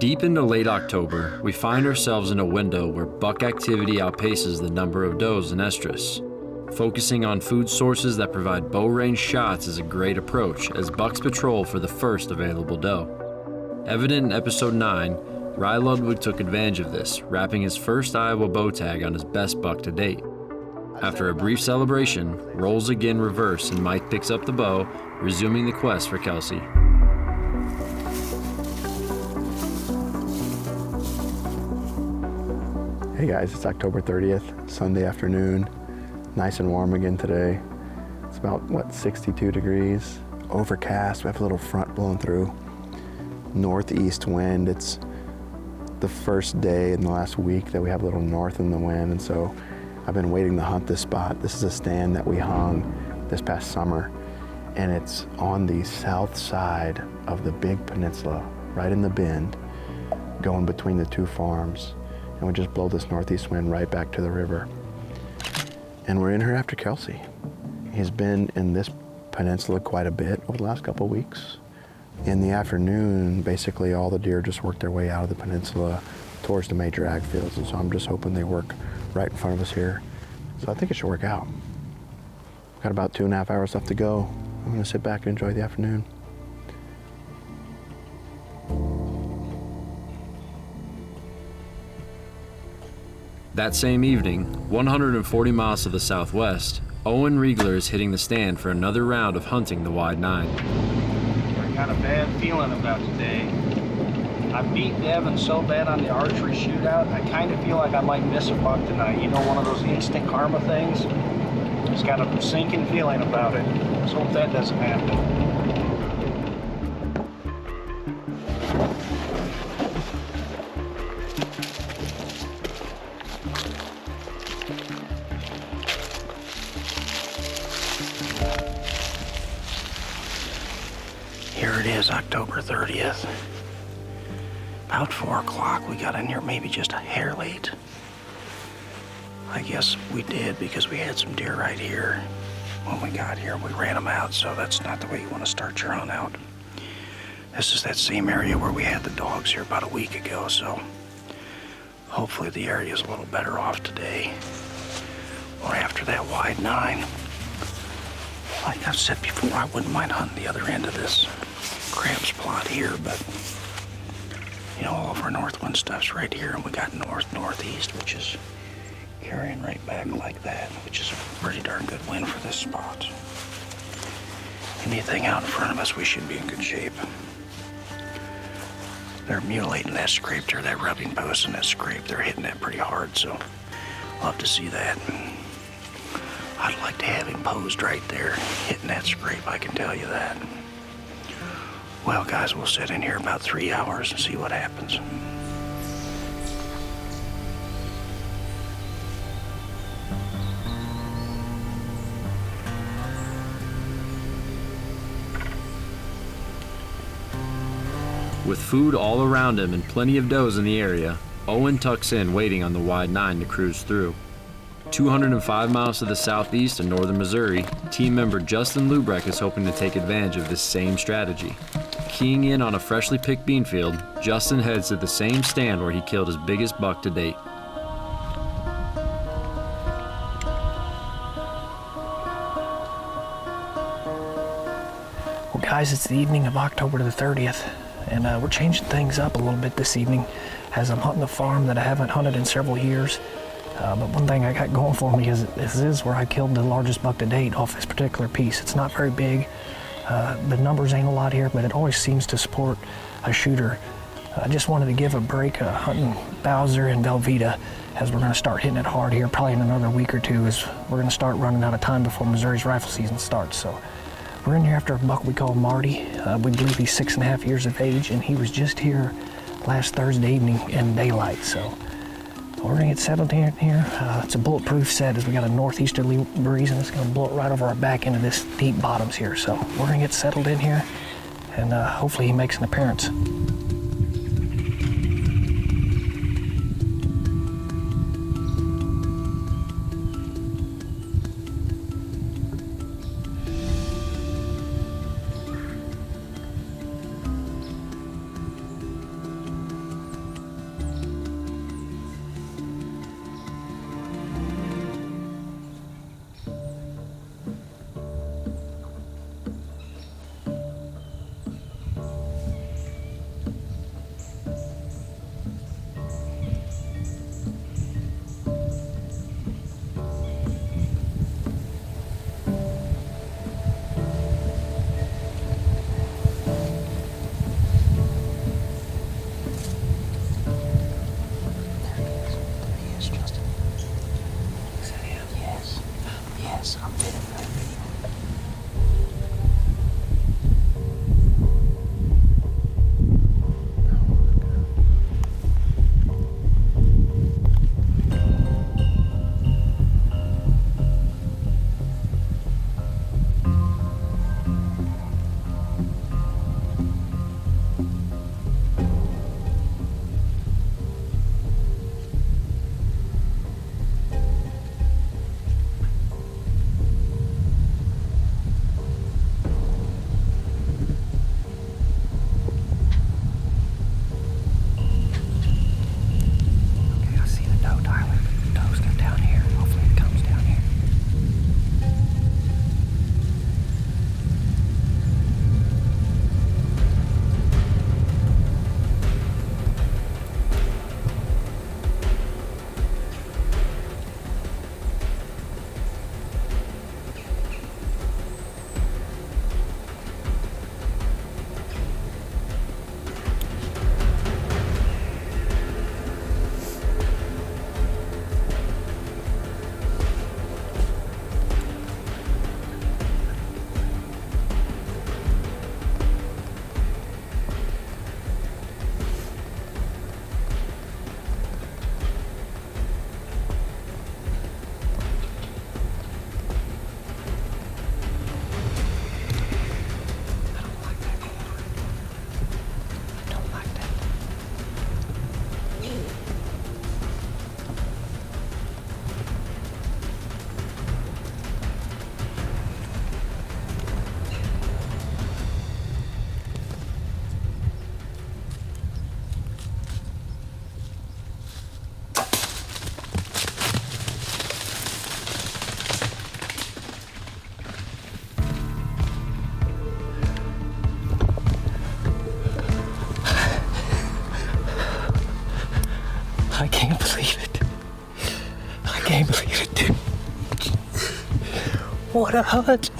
Deep into late October, we find ourselves in a window where buck activity outpaces the number of does in estrus. Focusing on food sources that provide bow range shots is a great approach as bucks patrol for the first available doe. Evident in episode 9, Rye Ludwig took advantage of this, wrapping his first Iowa bow tag on his best buck to date. After a brief celebration, roles again reverse and Mike picks up the bow, resuming the quest for Kelsey. Hey guys, it's October 30th, Sunday afternoon. Nice and warm again today. It's about, 62 degrees. Overcast, we have a little front blowing through. Northeast wind. It's the first day in the last week that we have a little north in the wind, and so I've been waiting to hunt this spot. This is a stand that we hung this past summer, and it's on the south side of the big peninsula, right in the bend, going between the two farms. And we just blow this northeast wind right back to the river. And we're in here after Kelce. He's been in this peninsula quite a bit over the last couple of weeks. In the afternoon, basically all the deer just work their way out of the peninsula towards the major ag fields, and so I'm just hoping they work right in front of us here. So I think it should work out. Got about 2.5 hours left to go. I'm gonna sit back and enjoy the afternoon. That same evening, 140 miles to the southwest, Owen Reigler is hitting the stand for another round of hunting the wide nine. I got a bad feeling about today. I beat Devin so bad on the archery shootout, I kind of feel like I might miss a buck tonight. You know, one of those instant karma things? Just got a sinking feeling about it. Let's hope that doesn't happen. Here it is, October 30th. About 4 o'clock, we got in here maybe just a hair late. I guess we did because we had some deer right here. When we got here, we ran them out, so that's not the way you want to start your hunt out. This is that same area where we had the dogs here about a week ago, so hopefully the area is a little better off today. Or after that wide nine. Like I've said before, I wouldn't mind hunting the other end of this crabs plot here, but you know, all of our north wind stuff's right here, and we got north-northeast, which is carrying right back like that, which is a pretty darn good wind for this spot. Anything out in front of us, we should be in good shape. They're mutilating that scrape there, that rubbing post and that scrape. They're hitting that pretty hard, so I'll have to see that. I'd like to have him posed right there, hitting that scrape, I can tell you that. Well, guys, we'll sit in here about 3 hours and see what happens. With food all around him and plenty of does in the area, Owen tucks in waiting on the wide nine to cruise through. 205 miles to the southeast in northern Missouri, team member Justin Luebrecht is hoping to take advantage of this same strategy. Keying in on a freshly picked bean field, Justin heads to the same stand where he killed his biggest buck to date. Well, guys, it's the evening of October the 30th, and we're changing things up a little bit this evening as I'm hunting a farm that I haven't hunted in several years. But one thing I got going for me is this is where I killed the largest buck to date off this particular piece. It's not very big. The numbers ain't a lot here, but it always seems to support a shooter. I just wanted to give a break hunting Bowser and Velveeta as we're going to start hitting it hard here probably in another week or two, as we're going to start running out of time before Missouri's rifle season starts. So we're in here after a buck we call Marty. We believe he's 6.5 years of age, and he was just here last Thursday evening in daylight. So we're gonna get settled in here. It's a bulletproof set as we got a northeasterly breeze, and it's gonna blow it right over our back into this deep bottoms here. So we're gonna get settled in here, and hopefully he makes an appearance. What a hunt.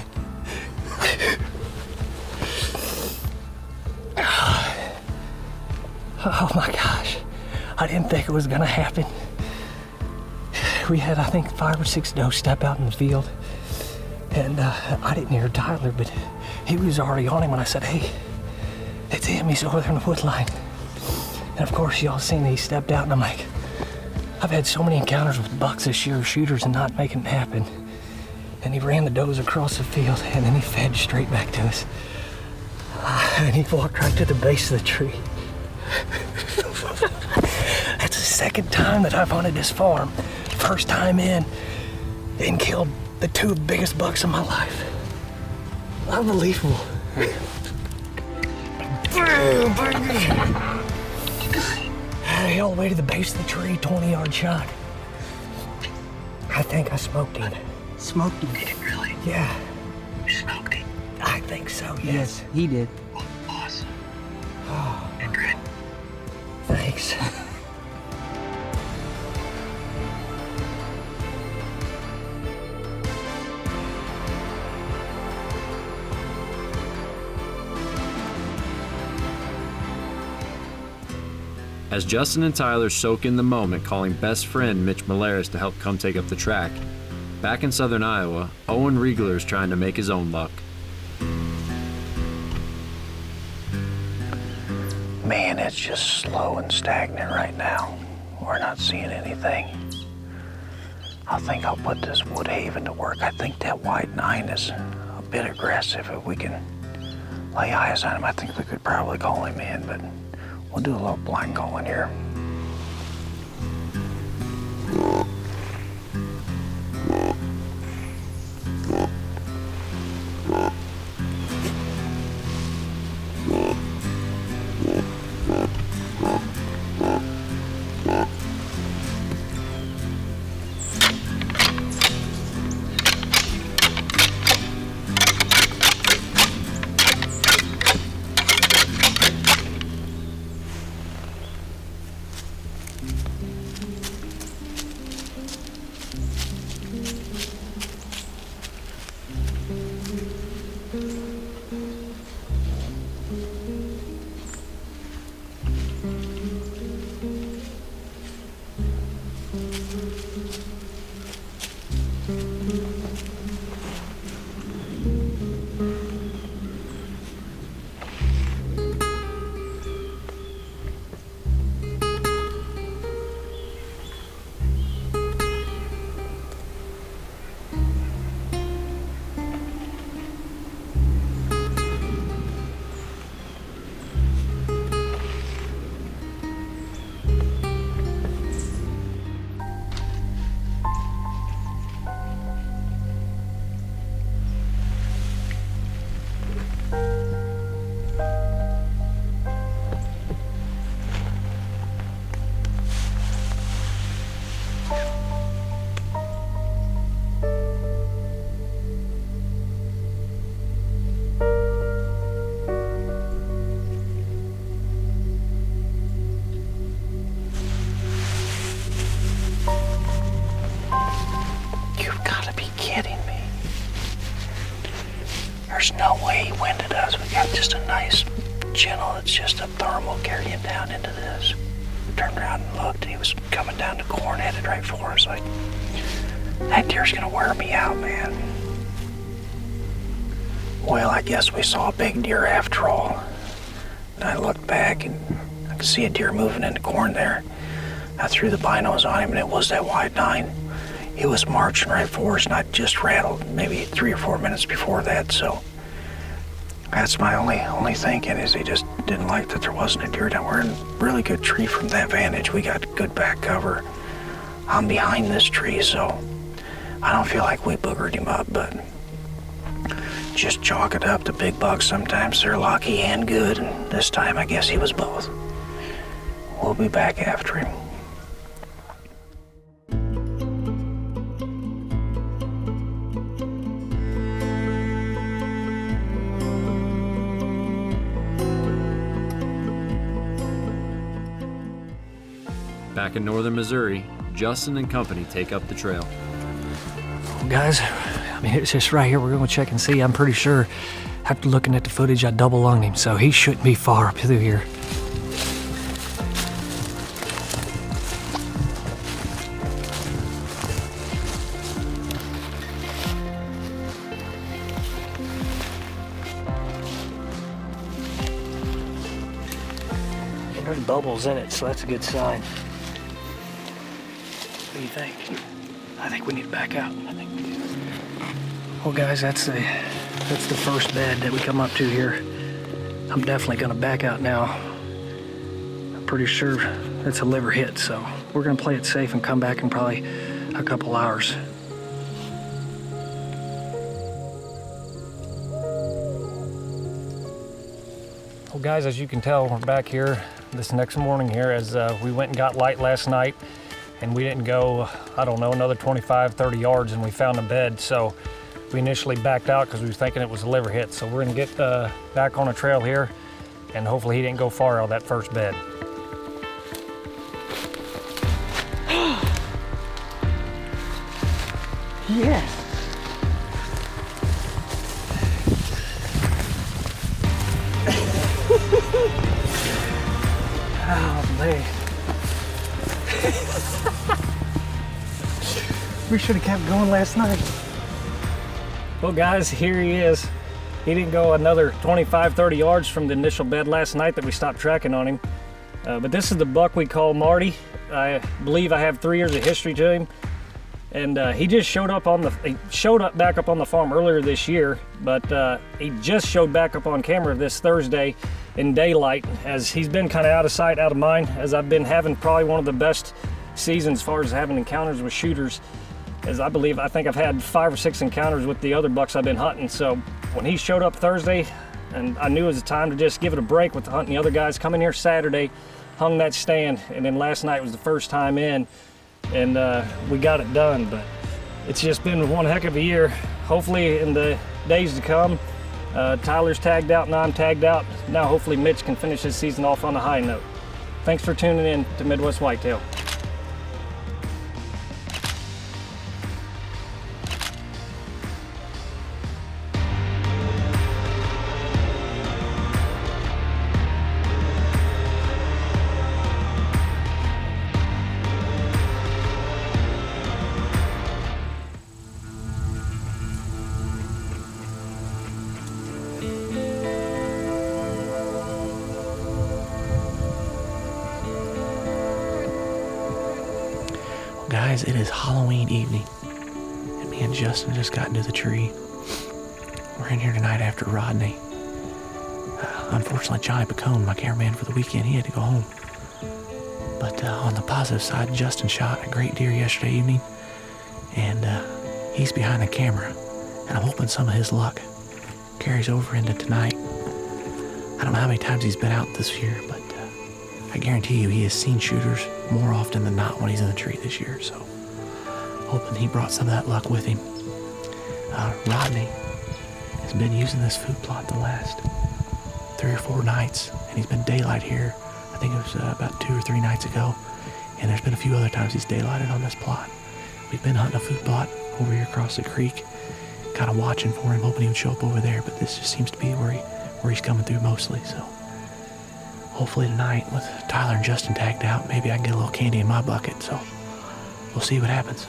Oh my gosh. I didn't think it was gonna happen. We had, I think, 5 or 6 does step out in the field. And I didn't hear Tyler, but he was already on him when I said, hey, it's him, he's over there in the wood line. And of course, y'all seen that he stepped out, and I'm like, I've had so many encounters with bucks this year, shooters, and not making it happen. And he ran the does across the field, and then he fed straight back to us. And he walked right to the base of the tree. That's the second time that I've hunted this farm. First time in, and killed the 2 biggest bucks of my life. Unbelievable. All the way to the base of the tree, 20-yard shot. I think I smoked him. Smoked him. Did it really? Yeah, You smoked it? I think so, Yes, he did. Oh, awesome. Oh, Good. thanks. As Justin and Tyler soak in the moment, calling best friend Mitch Malaris to help come take up the track, back in southern Iowa, Owen Reigler is trying to make his own luck. Man, it's just slow and stagnant right now. We're not seeing anything. I think I'll put this Woodhaven to work. I think that wide 9 is a bit aggressive. If we can lay eyes on him, I think we could probably call him in, but we'll do a little blind calling here. There's no way he winded us. We got just a nice channel. It's just a thermal carrying down into this. Turned around and looked. He was coming down the corn, headed right for us. Like, that deer's gonna wear me out, man. Well, I guess we saw a big deer after all. And I looked back and I could see a deer moving in the corn there. I threw the binos on him and it was that wide 9. He was marching right for us and I just rattled maybe 3 or 4 minutes before that, so that's my only thinking is he just didn't like that there wasn't a deer down. We're in a really good tree from that vantage. We got good back cover. I'm behind this tree, so I don't feel like we boogered him up, but just chalk it up to big bucks. Sometimes they're lucky and good, and this time I guess he was both. We'll be back after him. Back in northern Missouri, Justin and company take up the trail. Well, guys, mean, it's just right here. We're going to check and see. I'm pretty sure after looking at the footage, I double lunged him, so he shouldn't be far up through here. There's bubbles in it, so that's a good sign. What do you think? I think we need to back out. I think we do. Well, guys, that's the first bed that we come up to here. I'm definitely gonna back out now. I'm pretty sure it's a liver hit, so we're gonna play it safe and come back in probably a couple hours. Well, guys, as you can tell, we're back here this next morning here as we went and got light last night, and we didn't go, I don't know, another 25, 30 yards, and we found a bed. So we initially backed out because we were thinking it was a liver hit. So we're gonna get back on a trail here, and hopefully he didn't go far out of that first bed. Yes. Oh, man. We should have kept going last night. Well, guys, here he is. He didn't go another 25, 30 yards from the initial bed last night that we stopped tracking on him. But this is the buck we call Marty. I believe I have 3 years of history to him. And he just showed up back up on the farm earlier this year, but he just showed back up on camera this Thursday in daylight, as he's been kind of out of sight, out of mind, as I've been having probably one of the best seasons as far as having encounters with shooters, as I think I've had 5 or 6 encounters with the other bucks I've been hunting. So when he showed up Thursday, and I knew it was time to just give it a break with hunting the other guys, come in here Saturday, hung that stand, and then last night was the first time in, and we got it done. But it's just been one heck of a year. Hopefully in the days to come, Tyler's tagged out and I'm tagged out. Now hopefully Mitch can finish his season off on a high note. Thanks for tuning in to Midwest Whitetail. Guys, it is Halloween evening, and me and Justin just got into the tree. We're in here tonight after Rodney. Unfortunately, Johnny Pacone, my cameraman for the weekend, he had to go home. But on the positive side, Justin shot a great deer yesterday evening, and he's behind the camera, and I'm hoping some of his luck carries over into tonight. I don't know how many times he's been out this year, but I guarantee you he has seen shooters more often than not when he's in the tree this year, so hoping he brought some of that luck with him. Rodney has been using this food plot the last 3 or 4 nights, and he's been daylight here. I think it was about 2 or 3 nights ago, and there's been a few other times he's daylighted on this plot. We've been hunting a food plot over here across the creek, kind of watching for him, hoping he would show up over there, but this just seems to be where he's coming through mostly, so hopefully tonight, with Tyler and Justin tagged out, maybe I can get a little candy in my bucket, so we'll see what happens.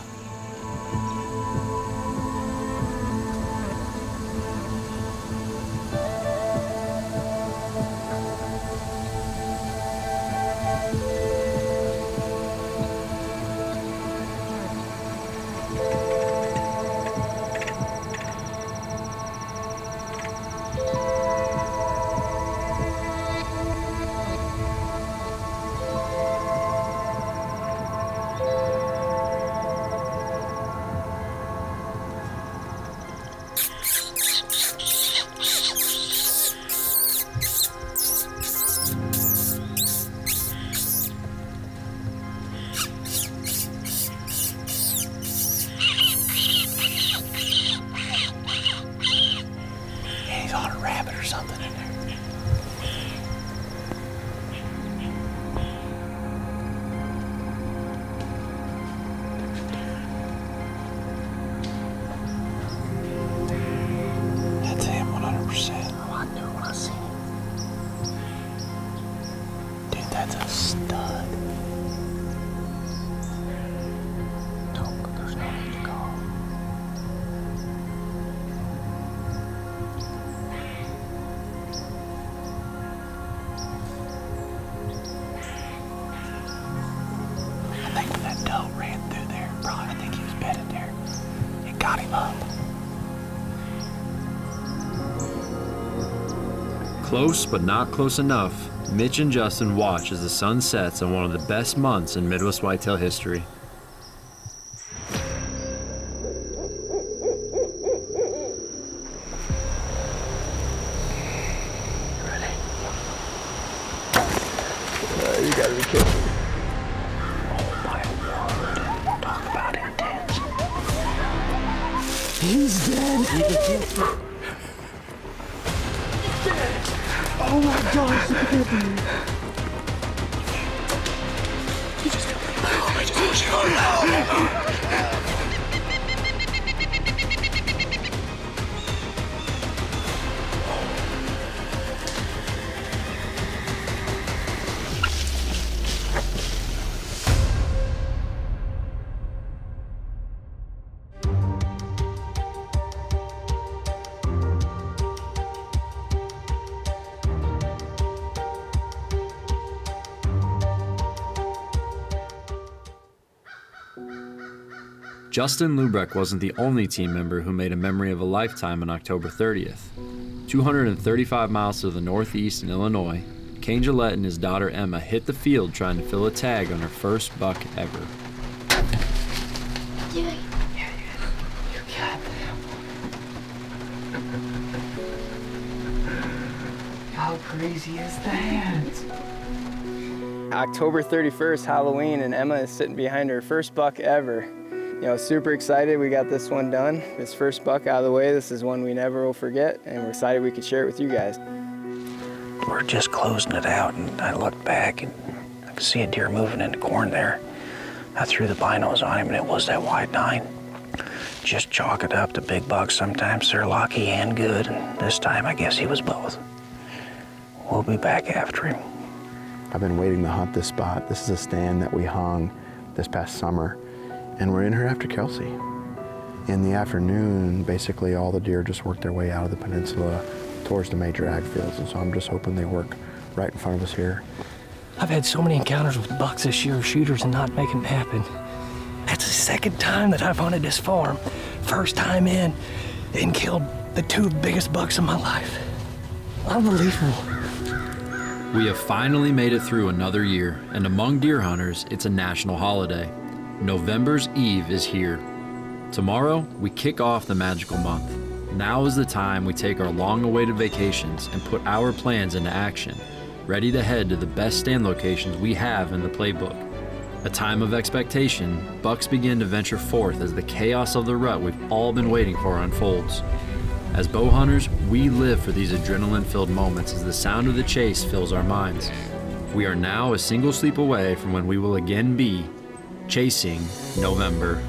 Something in there. That's a stud. There's no need to call. I think when that doe ran through there, I think he was bedded there. It got him up. Close but not close enough, Mitch and Justin watch as the sun sets on one of the best months in Midwest whitetail history. You gotta be kidding me. Oh my word. Talk about intense. He's dead. Oh my gosh, look at that. Justin Luebrecht wasn't the only team member who made a memory of a lifetime on October 30th. 235 miles to the northeast in Illinois, Kane Gillette and his daughter Emma hit the field trying to fill a tag on her first buck ever. You got them. How crazy is that? October 31st, Halloween, and Emma is sitting behind her first buck ever. You know, super excited we got this one done. This first buck out of the way. This is one we never will forget, and we're excited we could share it with you guys. We're just closing it out, and I looked back, and I could see a deer moving in the corn there. I threw the binos on him, and it was that wide 9. Just chalk it up to big bucks. Sometimes they're lucky and good, and this time I guess he was both. We'll be back after him. I've been waiting to hunt this spot. This is a stand that we hung this past summer, and we're in here after Kelsey. In the afternoon, basically all the deer just work their way out of the peninsula towards the major ag fields, and so I'm just hoping they work right in front of us here. I've had so many encounters with bucks this year, shooters, and not making it happen. That's the second time that I've hunted this farm. First time in, and killed the 2 biggest bucks of my life. Unbelievable. We have finally made it through another year, and among deer hunters, it's a national holiday. November's Eve is here. Tomorrow, we kick off the magical month. Now is the time we take our long-awaited vacations and put our plans into action, ready to head to the best stand locations we have in the playbook. A time of expectation, bucks begin to venture forth as the chaos of the rut we've all been waiting for unfolds. As bow hunters, we live for these adrenaline-filled moments as the sound of the chase fills our minds. We are now a single sleep away from when we will again be chasing November.